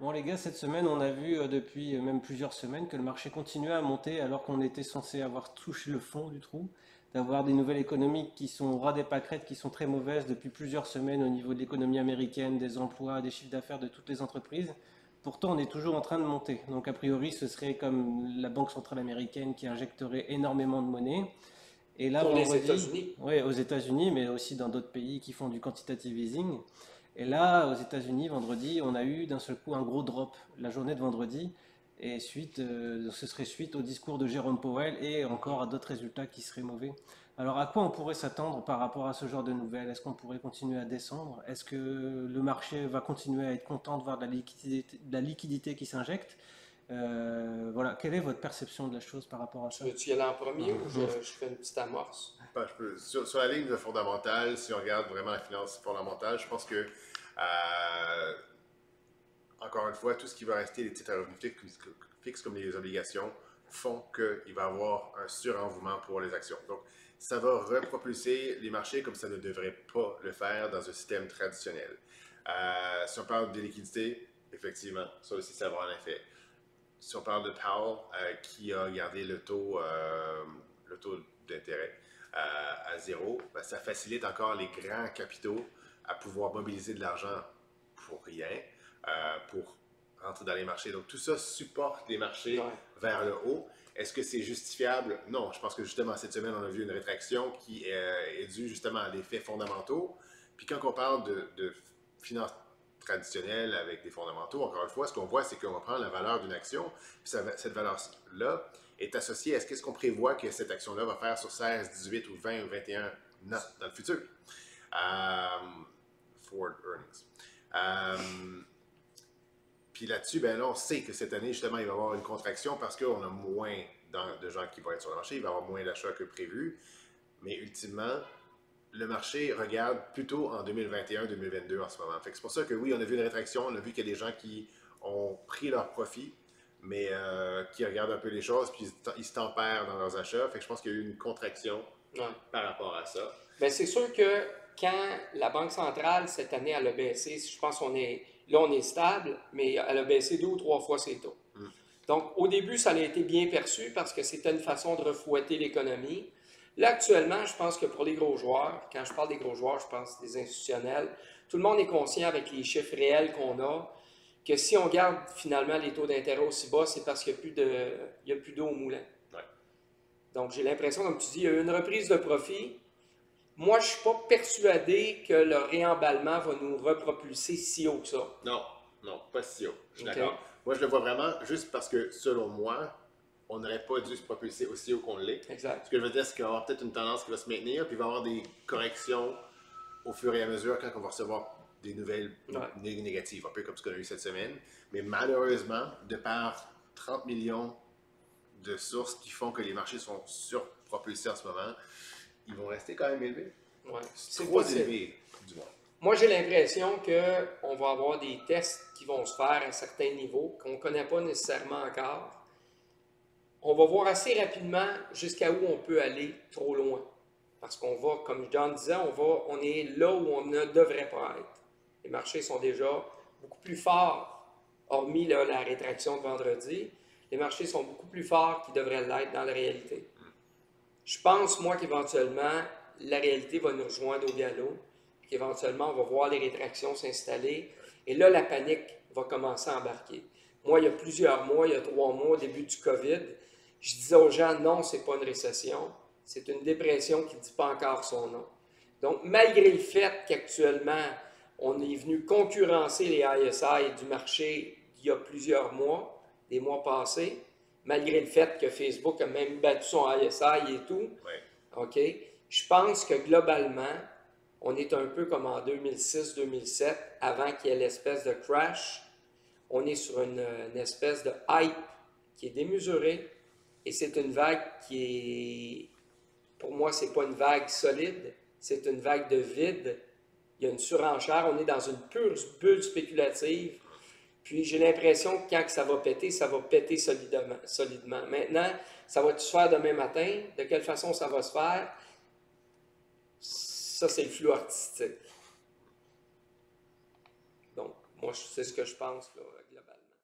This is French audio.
Bon les gars, cette semaine, on a vu depuis même plusieurs semaines que le marché continuait à monter alors qu'on était censé avoir touché le fond du trou, d'avoir des nouvelles économiques qui sont au ras des pâquerettes, qui sont très mauvaises depuis plusieurs semaines au niveau de l'économie américaine, des emplois, des chiffres d'affaires de toutes les entreprises. Pourtant, on est toujours en train de monter. Donc a priori, ce serait comme la Banque centrale américaine qui injecterait énormément de monnaie. Et là, Pour les vendredi, États-Unis. ouais, aux États-Unis, mais aussi dans d'autres pays qui font du quantitative easing. Et là, aux États-Unis, vendredi, on a eu d'un seul coup un gros drop la journée de vendredi. Et ce serait suite au discours de Jérôme Powell et encore à d'autres résultats qui seraient mauvais. Alors, à quoi on pourrait s'attendre par rapport à ce genre de nouvelles? Est-ce qu'on pourrait continuer à descendre? Est-ce que le marché va continuer à être content de voir de la liquidité qui s'injecte? Voilà, quelle est votre perception de la chose par rapport à Tu ça? veux-tu y aller en premier ou je fais une petite amorce? Ben, sur la ligne de fondamentale, si on regarde vraiment la finance fondamentale, je pense que, encore une fois, tout ce qui va rester les titres à revenus fixes comme les obligations font qu'il va y avoir un surengouement pour les actions. Donc, ça va repropulser les marchés comme ça ne devrait pas le faire dans un système traditionnel. Si on parle de liquidité, effectivement, ça aussi, ça va avoir un effet. Si on parle de Powell, qui a gardé le taux d'intérêt à zéro, ben, ça facilite encore les grands capitaux à pouvoir mobiliser de l'argent pour rien, pour rentrer dans les marchés. Donc tout ça supporte les marchés Ouais. vers le haut. Est-ce que c'est justifiable? Non. Je pense que justement cette semaine, on a vu une rétraction qui est due justement à des faits fondamentaux. Puis quand on parle de finances traditionnelles avec des fondamentaux, encore une fois, ce qu'on voit, c'est qu'on prend la valeur d'une action, puis cette valeur-là est associée à ce qu'on prévoit que cette action-là va faire sur 16, 18 ou 20 ou 21 ans dans le futur. Forward earnings. Puis là-dessus, ben là, on sait que cette année, justement, il va y avoir une contraction parce qu'on a moins de gens qui vont être sur le marché, il va y avoir moins d'achats que prévu. Mais ultimement, le marché regarde plutôt en 2021-2022 en ce moment. Fait que c'est pour ça que oui, on a vu une rétraction, on a vu qu'il y a des gens qui ont pris leur profit, mais qui regardent un peu les choses, puis ils se tempèrent dans leurs achats. Fait que je pense qu'il y a eu une contraction Ouais. par rapport à ça. Ben, c'est sûr que quand la Banque centrale, cette année, elle a baissé, je pense qu'on est, là, on est stable, mais elle a baissé 2 ou 3 fois ses taux. Donc, au début, ça a été bien perçu parce que c'était une façon de refouetter l'économie. Là, actuellement, je pense que pour les gros joueurs, quand je parle des gros joueurs, je pense des institutionnels, tout le monde est conscient avec les chiffres réels qu'on a que si on garde finalement les taux d'intérêt aussi bas, c'est parce qu'il n'y a plus d'eau au moulin. Ouais. Donc, j'ai l'impression, comme tu dis, il y a eu une reprise de profit. Moi, je ne suis pas persuadé que le réemballement va nous repropulser si haut que ça. Non, non, pas si haut. Je suis OK. d'accord. Moi, je le vois vraiment juste parce que, selon moi, on n'aurait pas dû se propulser aussi haut qu'on l'est. Exact. Ce que je veux dire, c'est qu'il va y avoir peut-être une tendance qui va se maintenir, puis il va y avoir des corrections au fur et à mesure quand on va recevoir des nouvelles négatives, un peu comme ce qu'on a eu cette semaine. Mais malheureusement, de par 30 millions de sources qui font que les marchés sont surpropulsés en ce moment, ils vont rester quand même élevés. Ouais. C'est Trop possible. élevés, du moins. Moi, j'ai l'impression qu'on va avoir des tests qui vont se faire à certains niveaux qu'on ne connaît pas nécessairement encore. On va voir assez rapidement jusqu'à où on peut aller trop loin. Parce qu'on va, comme John disait, on est là où on ne devrait pas être. Les marchés sont déjà beaucoup plus forts, hormis là, la rétraction de vendredi. Les marchés sont beaucoup plus forts qu'ils devraient l'être dans la réalité. Je pense, moi, qu'éventuellement, la réalité va nous rejoindre au galop, qu'éventuellement, on va voir les rétractions s'installer, et là, la panique va commencer à embarquer. Moi, il y a plusieurs mois, il y a 3 mois, au début du COVID, je disais aux gens, non, c'est pas une récession, c'est une dépression qui ne dit pas encore son nom. Donc, malgré le fait qu'actuellement, on est venu concurrencer les ISI du marché il y a plusieurs mois, des mois passés, malgré le fait que Facebook a même battu son ISI et tout, Ouais. OK? Je pense que globalement, on est un peu comme en 2006-2007, avant qu'il y ait l'espèce de crash. On est sur une espèce de hype qui est démesurée et c'est une vague qui est, pour moi, c'est pas une vague solide, c'est une vague de vide. Il y a une surenchère, on est dans une pure bulle spéculative. Puis j'ai l'impression que quand ça va péter solidement. Maintenant, ça va-tu se faire demain matin? De quelle façon ça va se faire? Ça, c'est le flou artistique. Donc, Moi, c'est ce que je pense, là, globalement.